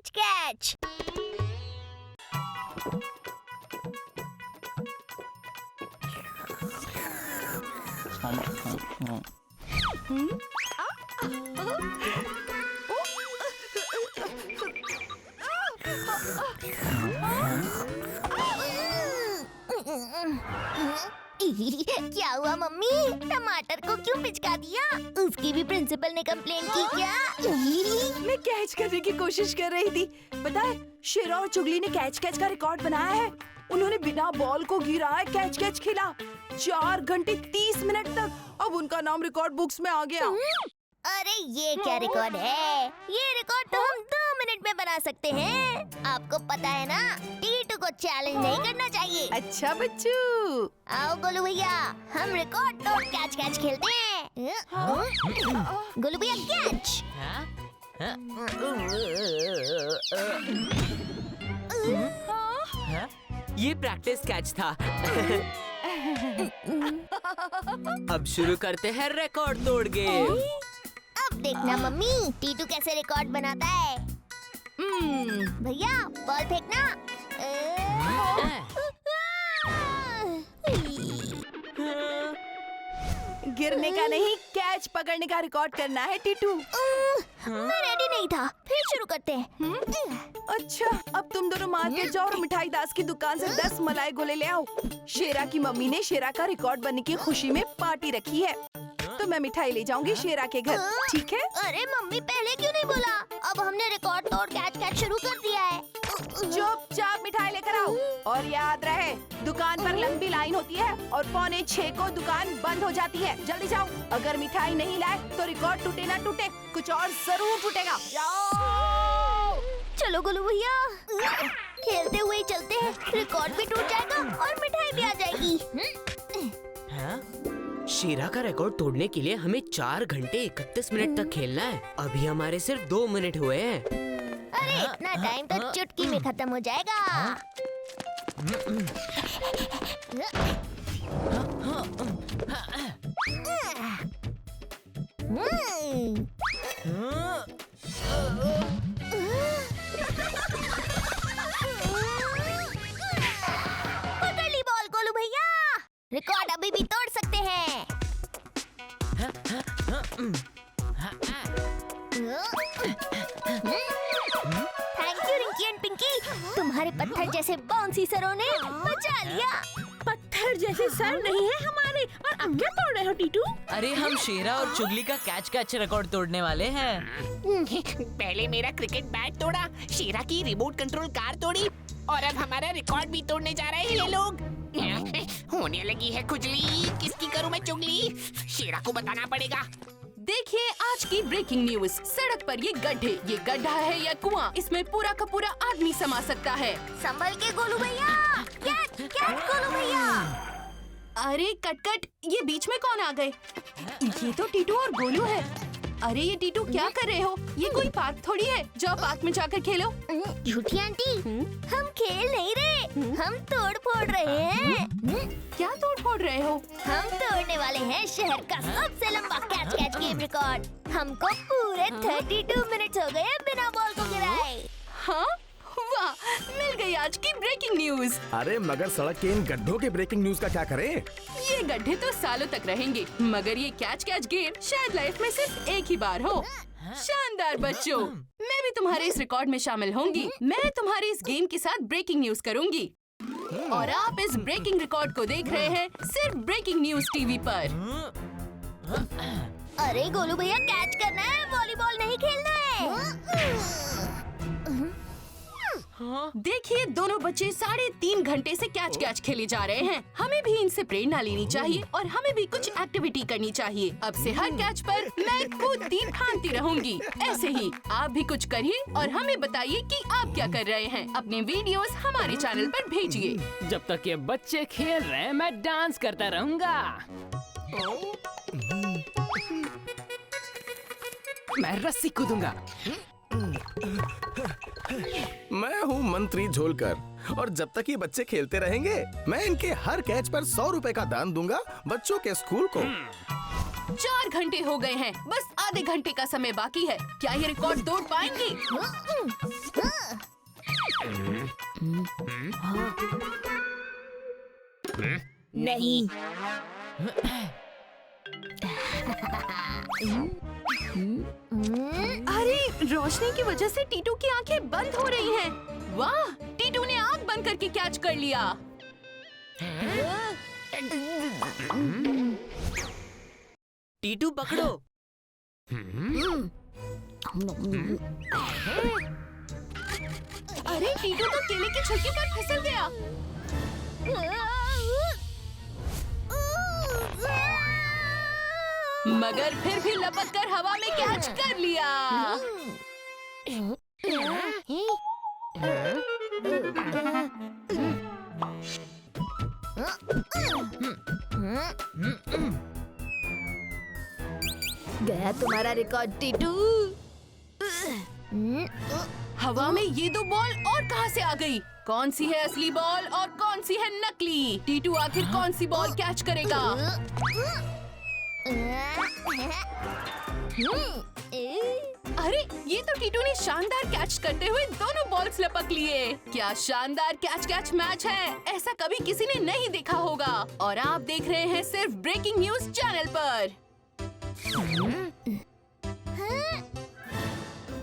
Catch catch. क्या हुआ mummy? टमाटर को क्यों पिचका दिया? उसकी भी प्रिंसिपल ने कंप्लेन की क्या? मैं कैच करने की कोशिश कर रही थी। पता है, शेरा और चुगली ने कैच कैच का रिकॉर्ड बनाया है। उन्होंने बिना बॉल को गिराए कैच कैच खेला 4 घंटे 30 मिनट तक। अब उनका नाम रिकॉर्ड बुक्स में आ गया। अरे ये क्या रिकॉर्ड है? ये रिकॉर्ड तो हम 2 मिनट में बना सकते हैं। आपको पता है ना, टीटू को चैलेंज नहीं करना चाहिए। अच्छा बच्चू, आओ गोलू भैया, हम रिकॉर्ड तोड़ कैच कैच खेलते हैं। गोलू भैया कैच। ये प्रैक्टिस कैच था। अब शुरू करते हैं रिकॉर्ड तोड़ गेम। अब देखना मम्मी, टीटू कैसे रिकॉर्ड बनाता है। भैया बॉल फेंकना। गिरने का नहीं, कैच पकड़ने का रिकॉर्ड करना है टीटू। मैं रेडी नहीं था, फिर शुरू करते हैं। अच्छा, अब तुम दोनों मार्केट जाओ और मिठाई दास की दुकान से 10 मलाई गोले ले आओ। शेरा की मम्मी ने शेरा का रिकॉर्ड बनने की खुशी में पार्टी रखी है, तो मैं मिठाई ले जाऊंगी शेरा के घर, ठीक है? अरे मम्मी, पहले क्यों नहीं बोला? अब हमने रिकॉर्ड तोड़ कैच कैच शुरू कर दिया है। चुपचाप मिठाई लेकर आओ, और याद रहे, दुकान पर लंबी लाइन होती है और 5:45 को दुकान बंद हो जाती है। जल्दी जाओ, अगर मिठाई नहीं लाए तो रिकॉर्ड टूटे ना टूटे, कुछ और जरूर टूटेगा। जाओ। चलो गोलू भैया, खेलते हुए ही चलते हैं। रिकॉर्ड भी टूट जाएगा और मिठाई भी आ जाएगी। शेरा का रिकॉर्ड तोड़ने के लिए हमें 4 घंटे 31 मिनट तक खेलना है। अभी हमारे सिर्फ 2 मिनट हुए हैं। अरे इतना टाइम तो चुटकी में खत्म हो जाएगा। पकड़ ली बॉल गोलू भैया, रिकॉर्ड अभी भी तोड़ सकते हैं। Thank you Rinki and Pinki, तुम्हारे पत्थर जैसे बाउंसी सरों ने बचा लिया। पत्थर जैसे सर नहीं है हमारे, और अब क्या तोड़ रहे हो टीटू? अरे हम शेरा और चुगली का कैच कैच रिकॉर्ड तोड़ने वाले हैं। पहले मेरा क्रिकेट बैट तोड़ा, शेरा की रिमोट कंट्रोल कार तोड़ी, और अब हमारा रिकॉर्ड भी तोड़ने जा रहे हैं ये लोग। होने लगी है खुजली, किसकी करूं मैं चुगली? शेरा को बताना पड़ेगा। देखिए आज की ब्रेकिंग न्यूज। सड़क पर ये गड्ढे, ये गड्ढा है या कुआं, इसमें पूरा का पूरा आदमी समा सकता है। संभल के गोलू भैया, कैच कैच गोलू भैया। अरे कटकट, ये बीच में कौन आ गए? ये तो टीटू और गोलू है। अरे ये टीटू क्या कर रहे हो? ये कोई पार्क थोड़ी है, जाओ पार्क में जाकर खेलो। झूठी आंटी, हम खेल नहीं रहे, हम तोड़ फोड़ रहे हैं। क्या तोड़ फोड़ रहे हो? हम तोड़ने वाले हैं शहर का सबसे लंबा कैच कैच गेम रिकॉर्ड। हमको पूरे 32 मिनट हो गए बिना बॉल को गिराए। हाँ, वाह, मिल गई आज की ब्रेकिंग न्यूज। अरे मगर सड़क के इन गड्ढों के ब्रेकिंग न्यूज का क्या करें? ये गड्ढे तो सालों तक रहेंगे, मगर ये कैच कैच गेम शायद लाइफ में सिर्फ एक ही बार हो। शानदार बच्चों, मैं भी तुम्हारे इस रिकॉर्ड में शामिल होंगी। मैं तुम्हारे इस गेम के साथ ब्रेकिंग न्यूज करूंगी, और आप इस ब्रेकिंग रिकॉर्ड को देख रहे हैं सिर्फ ब्रेकिंग न्यूज टीवी पर। अरे गोलू भैया, कैच करना है, वॉलीबॉल नहीं खेलना है। देखिए दोनों बच्चे 3.5 घंटे से कैच कैच खेले जा रहे हैं। हमें भी इनसे प्रेरणा लेनी चाहिए और हमें भी कुछ एक्टिविटी करनी चाहिए। अब से हर कैच पर मैं कूदती फांदती रहूंगी। ऐसे ही आप भी कुछ करिए और हमें बताइए कि आप क्या कर रहे हैं। अपने वीडियोस हमारे चैनल पर भेजिए। जब तक ये बच्चे खेल रहे हैं मैं डांस करता रहूंगा। मैं रस्सी कूदूंगा। मैं हूँ मंत्री झोलकर, और जब तक ये बच्चे खेलते रहेंगे मैं इनके हर कैच पर 100 रुपए का दान दूंगा बच्चों के स्कूल को। 4 घंटे हो गए हैं, बस आधे घंटे का समय बाकी है। क्या ये रिकॉर्ड तोड़ पाएंगे? नहीं। अरे रोशनी की वजह से टीटू की आंखें बंद हो रही हैं। वाह, टीटू ने आंख बंद करके कैच कर लिया। टीटू पकड़ो। अरे टीटू तो केले की छुट्टी पर फिसल गया। मगर फिर भी लपक कर हवा में कैच कर लिया। गया तुम्हारा रिकॉर्ड टीटू। हवा में ये दो बॉल और कहां से आ गई? कौन सी है असली बॉल और कौन सी है नकली? टीटू आखिर कौन सी बॉल कैच करेगा? अरे ये तो टीटू ने शानदार कैच करते हुए दोनों बॉल्स लपक लिए। क्या शानदार कैच मैच है, ऐसा कभी किसी ने नहीं देखा होगा। और आप देख रहे हैं सिर्फ ब्रेकिंग न्यूज चैनल पर।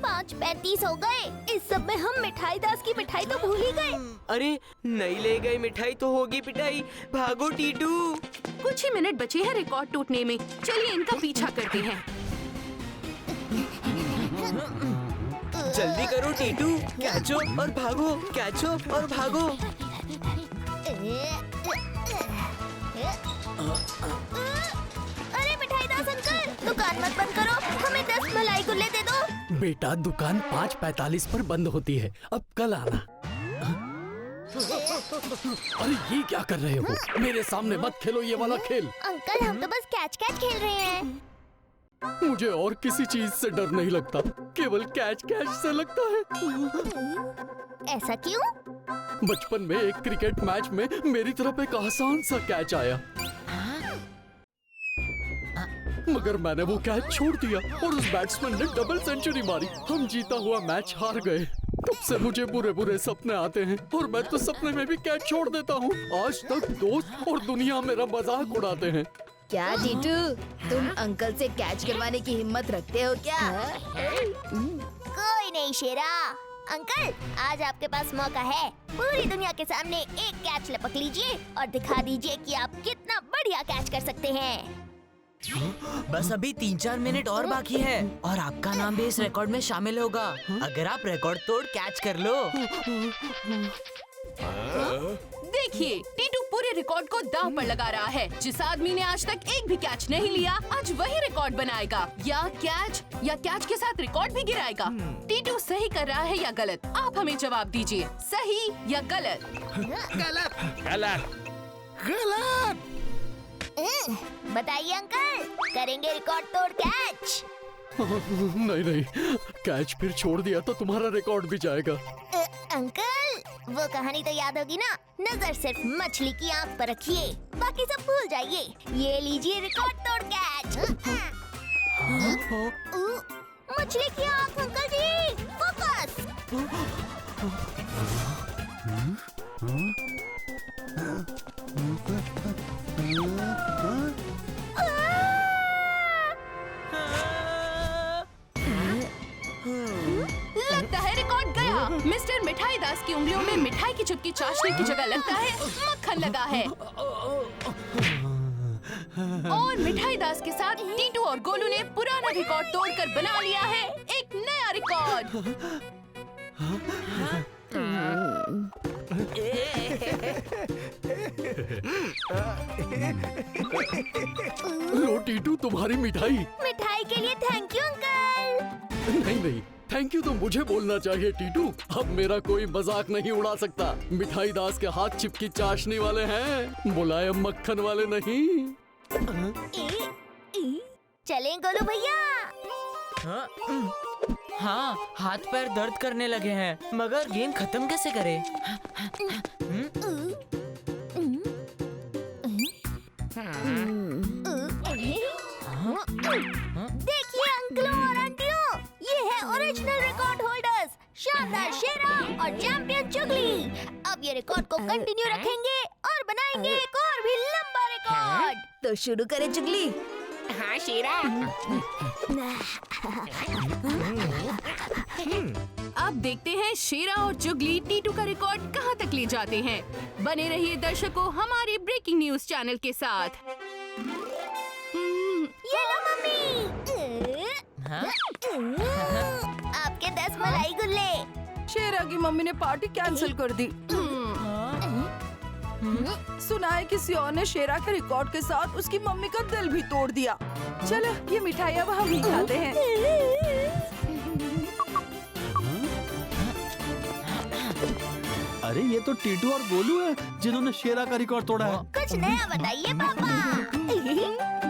5:35 हो गए। इस सब में हम मिठाई दास की मिठाई तो भूल ही गए। अरे नहीं ले गए मिठाई तो होगी पिटाई। भागो टीटू। कुछ ही मिनट बचे हैं रिकॉर्ड टूटने में। चलिए इनका पीछा करते हैं। जल्दी करो टीटू, कैचो और भागो, कैचो और भागो। अरे मिठाई दास अंकल, दुकान मत बंद करो, हमें 10 मलाई गुल्ले दे दो। बेटा दुकान 5:45 पर बंद होती है, अब कल आना। अरे ये क्या कर रहे हो? मेरे सामने मत खेलो ये वाला खेल। अंकल हम तो बस कैच खेल रहे हैं। मुझे और किसी चीज से डर नहीं लगता, केवल कैच से लगता है। ऐसा क्यों? बचपन में एक क्रिकेट मैच में मेरी तरफ एक आसान सा कैच आया, मगर मैंने वो कैच छोड़ दिया और उस बैट्समैन ने डबल सेंचुरी मारी। हम जीता हुआ मैच हार गए। तब से मुझे बुरे सपने आते हैं और मैं तो सपने में भी कैच छोड़ देता हूँ। आज तक दोस्त और दुनिया मेरा मजाक उड़ाते हैं। क्या टीटू, तुम अंकल से कैच करवाने की हिम्मत रखते हो क्या? कोई नहीं शेरा। अंकल आज आपके पास मौका है, पूरी दुनिया के सामने एक कैच लपक लीजिए और दिखा दीजिए कि आप कितना बढ़िया कैच कर सकते हैं। बस अभी 3-4 मिनट और बाकी है और आपका नाम भी इस रिकॉर्ड में शामिल होगा अगर आप रिकॉर्ड तोड़ कैच कर लो। देखिए टीटू पूरे रिकॉर्ड को दांव पर लगा रहा है। जिस आदमी ने आज तक एक भी कैच नहीं लिया, आज वही रिकॉर्ड बनाएगा। या कैच के साथ रिकॉर्ड भी गिराएगा। टीटू सही कर रहा है या गलत? आप हमें जवाब दीजिए, सही या गलत? गलत। बताइए अंकल, करेंगे रिकॉर्ड तोड़ कैच? नहीं, कैच फिर छोड़ दिया तो तुम्हारा रिकॉर्ड भी जाएगा। अंकल वो कहानी तो याद होगी ना? नजर सिर्फ मछली की आंख पर रखिए, बाकी सब भूल जाइए। ये लीजिए रिकॉर्ड तोड़ कैच। मछली की आंख अंकल जी, फोकस। लगता है रिकॉर्ड गया। मिस्टर मिठाई दास की उंगलियों में मिठाई की चुटकी चाशनी की जगह लगता है मक्खन लगा है। और मिठाई दास के साथ टीटू और गोलू ने पुराना रिकॉर्ड तोड़कर बना लिया है एक नया रिकॉर्ड। लो टीटू तुम्हारी मिठाई। मिठाई के लिए थैंक यू अंकल। नहीं, थैंक यू तो मुझे बोलना चाहिए टीटू। अब मेरा कोई मजाक नहीं उड़ा सकता। मिठाई दास के हाथ चिपकी चाशनी वाले हैं, मुलायम मक्खन वाले नहीं। चलें गोलू भैया। हाँ, हाथ पैर दर्द करने लगे हैं, मगर गेम खत्म कैसे करें? देखिए अंकल ओरिजिनल रिकॉर्ड होल्डर्स, शानदार शेरा और चैंपियन चुगली। अब ये रिकॉर्ड को कंटिन्यू रखेंगे और बनाएंगे एक और भी लंबा रिकॉर्ड। तो शुरू करें चुगली। हाँ शेरा। अब देखते हैं शेरा और चुगली टीटू का रिकॉर्ड कहाँ तक ले जाते हैं। बने रहिए दर्शकों हमारे ब्रेकिंग न्यूज चैनल के साथ। ये लो मम्मी। आपके 10 मलाई गुल्ले। शेरा की मम्मी ने पार्टी कैंसिल कर दी। सुना है किसी और ने शेरा के रिकॉर्ड के साथ उसकी मम्मी का दिल भी तोड़ दिया। चलो ये मिठाई अब हम ही खाते हैं। अरे ये तो टीटू और गोलू है जिन्होंने शेरा का रिकॉर्ड तोड़ा है। कुछ नया बताइए पापा।